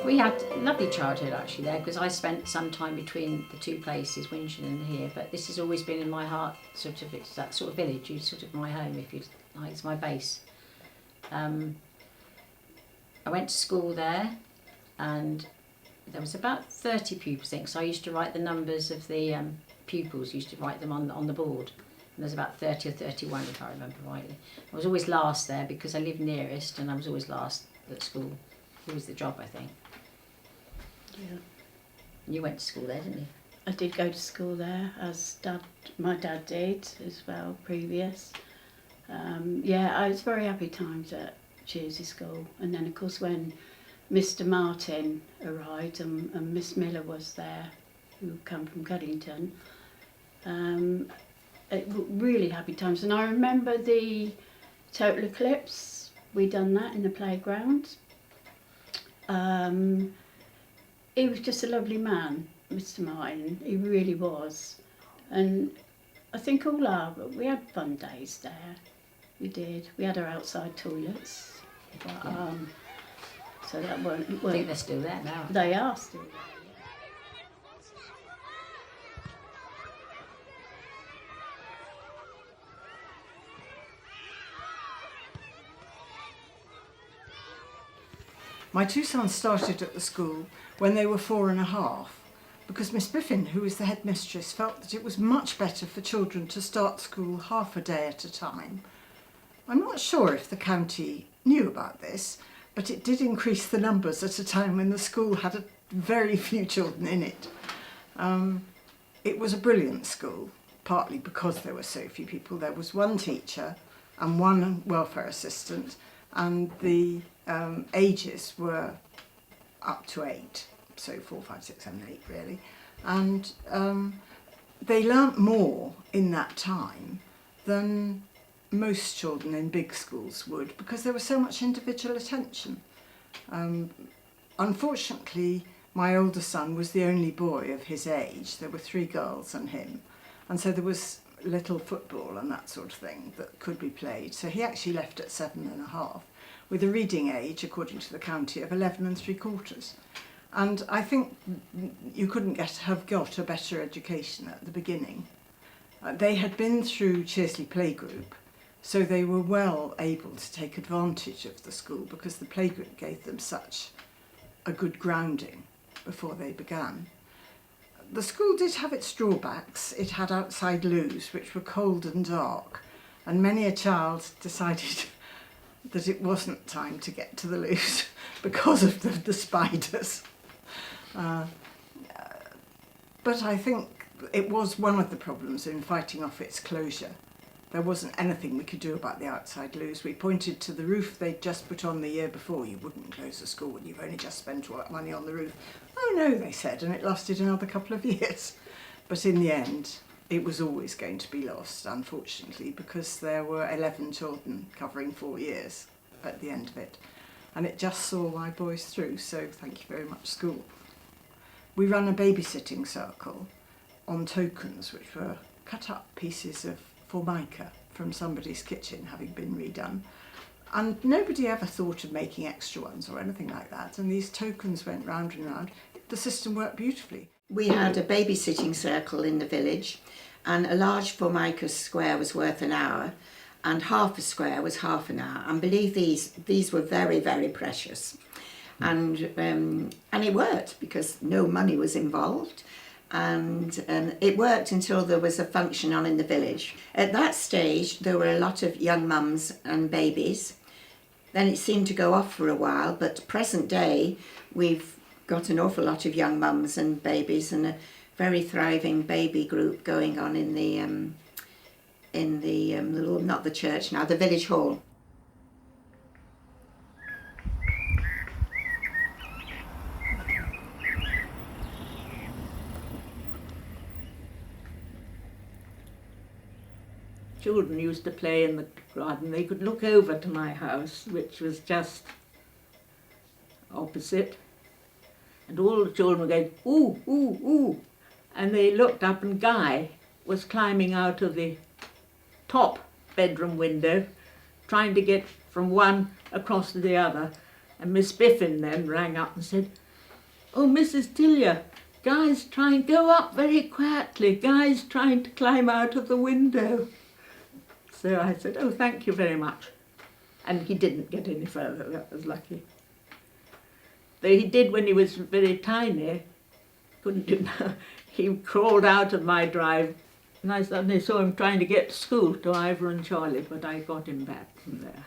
We had a lovely childhood actually there, because I spent some time between the two places, Winchton and here, but this has always been in my heart, sort of. It's that sort of village, it's sort of my home, if you like, it's my base. I went to school there, and there was about 30 pupils, I think, so I used to write the numbers of the pupils, used to write them on the board. And there's about 30 or 31, if I remember rightly. I was always last there because I lived nearest, and I was always last at school. It was the job, I think. Yeah. You went to school there, didn't you? I did go to school there, as my dad did as well, previous. Yeah, I was very happy times at Chearsley School. And then, of course, when Mr Martin arrived and Miss Miller was there, who come from Cuddington, really happy times. And I remember the total eclipse. We done that in the playground. He was just a lovely man, Mr Martin. He really was. And I think we had fun days there. We did. We had our outside toilets. But, so that weren't. I think they're still there now. They are still there. My two sons started at the school when they were 4.5, because Miss Biffin, who was the headmistress, felt that it was much better for children to start school half a day at a time. I'm not sure if the county knew about this, but it did increase the numbers at a time when the school had very few children in it. It was a brilliant school, partly because there were so few people. There was one teacher and one welfare assistant, and the ages were up to 8, so 4, 5, 6, 7, 8 really, and they learnt more in that time than most children in big schools would, because there was so much individual attention. Unfortunately, my older son was the only boy of his age. There were 3 girls and him, and so there was little football and that sort of thing that could be played, so he actually left at 7.5. with a reading age, according to the county, of 11.75. And I think you couldn't have got a better education at the beginning. They had been through Chearsley Playgroup, so they were well able to take advantage of the school, because the playgroup gave them such a good grounding before they began. The school did have its drawbacks. It had outside loos, which were cold and dark, and many a child decided that it wasn't time to get to the loos because of the spiders. But I think it was one of the problems in fighting off its closure. There wasn't anything we could do about the outside loos. We pointed to the roof they'd just put on the year before. You wouldn't close the school when you've only just spent all that money on the roof. Oh no, they said, and it lasted another couple of years. But in the end, it was always going to be lost, unfortunately, because there were 11 children covering 4 years at the end of it. And it just saw my boys through, so thank you very much, school. We ran a babysitting circle on tokens, which were cut up pieces of formica from somebody's kitchen having been redone. And nobody ever thought of making extra ones or anything like that. And these tokens went round and round. The system worked beautifully. We had a babysitting circle in the village, and a large formica square was worth an hour, and half a square was half an hour. And believe these were very, very precious. And it worked because no money was involved. And it worked until there was a function on in the village. At that stage, there were a lot of young mums and babies. Then it seemed to go off for a while, but present day, we've got an awful lot of young mums and babies, and a very thriving baby group going on in the not the church now, the village hall. Children used to play in the garden. They could look over to my house, which was just opposite, and all the children were going, ooh, ooh, ooh, and they looked up, and Guy was climbing out of the top bedroom window, trying to get from one across to the other, and Miss Biffin then rang up and said, "Oh, Mrs. Tillier, Guy's trying, go up very quietly, Guy's trying to climb out of the window." So I said, "Oh, thank you very much." And he didn't get any further, that was lucky. Though he did when he was very tiny, couldn't do now. He crawled out of my drive, and I suddenly saw him trying to get to school to Ivor and Charlie, but I got him back from there.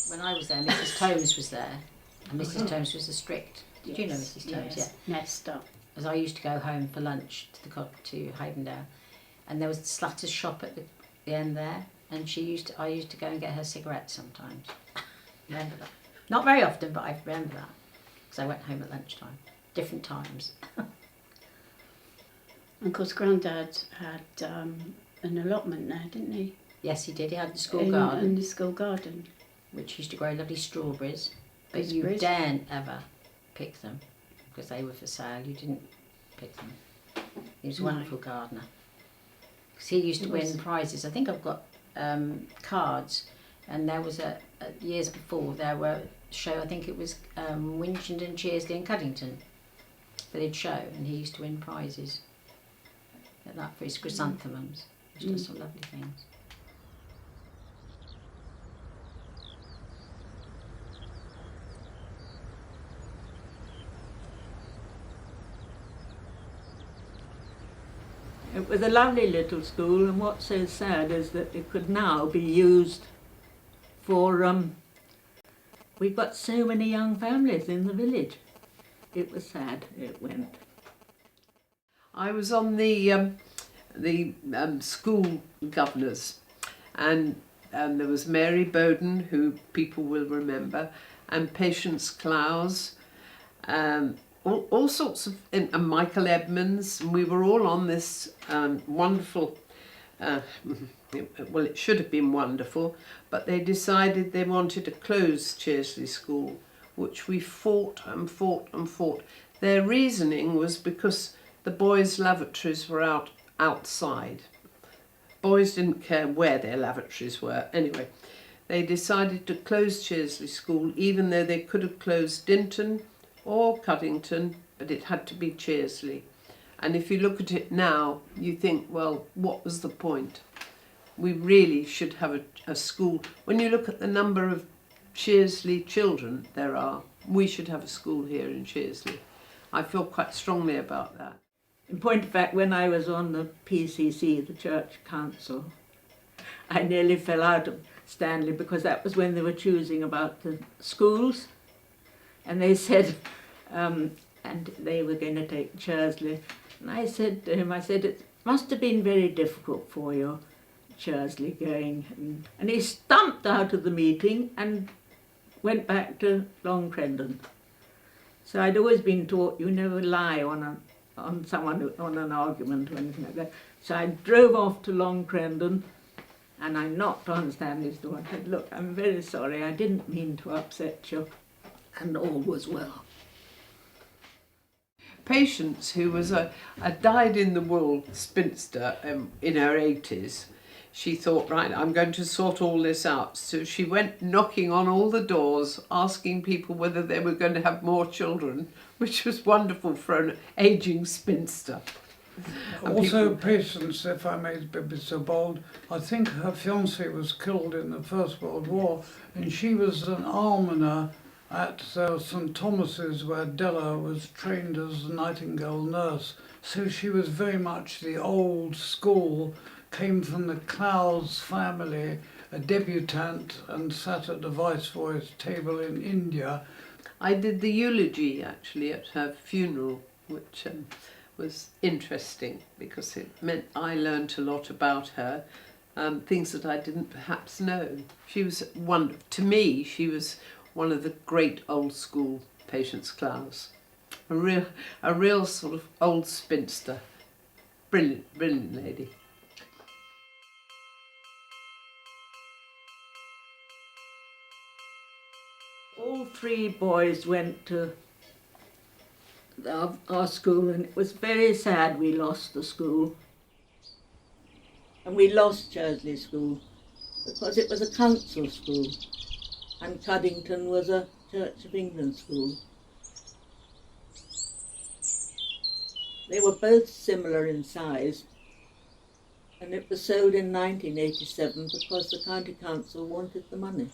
When I was there, Mrs. Tomes was there, and Mrs. Tomes was a strict. Did you know Mrs. Tomes? Yes. Nesta. As I used to go home for lunch to Havendale, and there was the Slutter's shop at the end there, and I used to go and get her cigarettes sometimes. Remember that? Not very often, but I remember that because I went home at lunchtime, different times. And of course, Grandad had an allotment there, didn't he? Yes, he did. He had the school garden, In the school garden. which used to grow lovely strawberries, but Gooseberries. you daren't ever pick them because they were for sale. You didn't pick them. He was a No. wonderful gardener. Because he used to win prizes. I think I've got cards, and there was years before there were show. I think it was Winchenden, Chearsley, and Cuddington. But they'd show, and he used to win prizes at that for his chrysanthemums. He does some lovely things. It was a lovely little school, and what's so sad is that it could now be used for, we've got so many young families in the village. It was sad it went. I was on the school governors, and there was Mary Bowden, who people will remember, and Patience Clowes, all sorts of, and Michael Edmonds, and we were all on this wonderful, well, it should have been wonderful, but they decided they wanted to close Chearsley School, which we fought and fought and fought. Their reasoning was because the boys' lavatories were outside. Boys didn't care where their lavatories were. Anyway, they decided to close Chearsley School, even though they could have closed Dinton or Cuddington, but it had to be Chearsley. And if you look at it now, you think, well, what was the point? We really should have a school. When you look at the number of Chearsley children there are, we should have a school here in Chearsley. I feel quite strongly about that. In point of fact, when I was on the PCC, the Church Council, I nearly fell out of Stanley because that was when they were choosing about the schools, and they said, and they were going to take Chearsley. And I said to him, it must have been very difficult for you, Chearsley, going. And he stumped out of the meeting and went back to Long Crendon. So I'd always been taught you never lie on someone, on an argument or anything like that. So I drove off to Long Crendon, and I knocked on Stanley's door and said, "Look, I'm very sorry, I didn't mean to upset you," and all was well. Patience, who was a dyed-in-the-wool spinster in her 80s, she thought, right, I'm going to sort all this out. So she went knocking on all the doors, asking people whether they were going to have more children, which was wonderful for an ageing spinster. Also, Patience, if I may be so bold, I think her fiancé was killed in the First World War, and she was an almoner at St Thomas's, where Della was trained as a Nightingale nurse. So she was very much the old school, came from the Clowes family, a debutante, and sat at the Viceroy's table in India. I did the eulogy actually at her funeral, which was interesting because it meant I learnt a lot about her, things that I didn't perhaps know. She was wonderful. To me, she was one of the great old school Patience Clowes. A real sort of old spinster. Brilliant lady. All three boys went to our school, and it was very sad we lost the school. And we lost Chearsley School because it was a council school and Cuddington was a Church of England school. They were both similar in size, and it was sold in 1987 because the county council wanted the money.